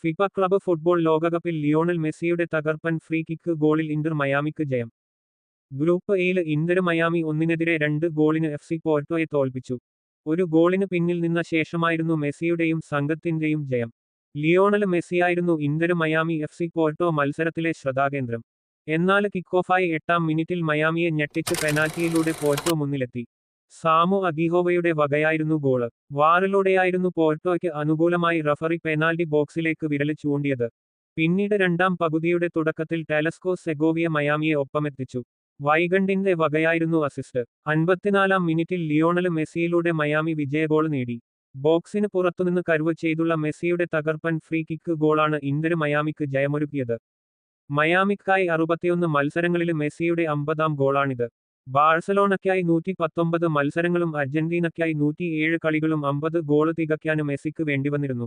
FIFA club football ലോകകപ്പിൽ Lionel മെസ്സിയുടെ തകർപ്പൻ ഫ്രീ കിക്ക് ഗോളിൽ ഇന്റർ മയാമിക്ക് ജയം. ഗ്രൂപ്പ് എയിൽ ഇന്റർ മയാമി 1-2 ഗോളിന് FC പോർട്ടോയെ തോൽപ്പിച്ചു. ഒരു ഗോളിന് പിന്നിൽ നിന്ന ശേഷമായിരുന്നു മെസ്സിയുടെയും സംഘത്തിന്റെയും ജയം. ലിയോണൽ മെസ്സിയായിരുന്നു ഇന്റർ മയാമി FC പോർട്ടോ മത്സരത്തിലെ ശ്രദ്ധാകേന്ദ്രം. എന്നാൽ കിക്കോഫായി 8-ാം മിനിറ്റിൽ മയാമിയെ ഞെട്ടിച്ച് പെനാൽറ്റിയിലൂടെ പോർട്ടോ മുന്നിലെത്തി. സാമു അഗീഹോവയുടെ വകയായിരുന്നു ഗോള്. വാറിലൂടെയായിരുന്നു പോർട്ടോയ്ക്ക് അനുകൂലമായി റഫറി പെനാൽറ്റി ബോക്സിലേക്ക് വിരല് ചൂണ്ടിയത്. പിന്നീട് രണ്ടാം പകുതിയുടെ തുടക്കത്തിൽ ടാലസ്കോ സെഗോവിയ മയാമിയെ ഒപ്പമെത്തിച്ചു. വൈഗണ്ടിന്റെ വകയായിരുന്നു അസിസ്റ്റ്. 54-ാം മിനിറ്റിൽ ലിയോണൽ മെസ്സിയിലൂടെ മയാമി വിജയഗോൾ നേടി. ബോക്സിന് പുറത്തുനിന്ന് കർവ് ചെയ്തുള്ള മെസ്സിയുടെ തകർപ്പൻ ഫ്രീ കിക്ക് ഗോളാണ് ഇന്റർ മയാമിക്ക് ജയമൊരുക്കിയത്. മയാമിക്കായി 61 മത്സരങ്ങളില് മെസ്സിയുടെ 50-ാം ഗോളാണിത്. ബാഴ്സലോണയ്ക്കായി 119 മത്സരങ്ങളും അർജന്റീനയ്ക്കായി 107 കളികളും 50 ഗോള് തികയ്ക്കാന് മെസ്സിക്ക് വേണ്ടിവന്നിരുന്നു.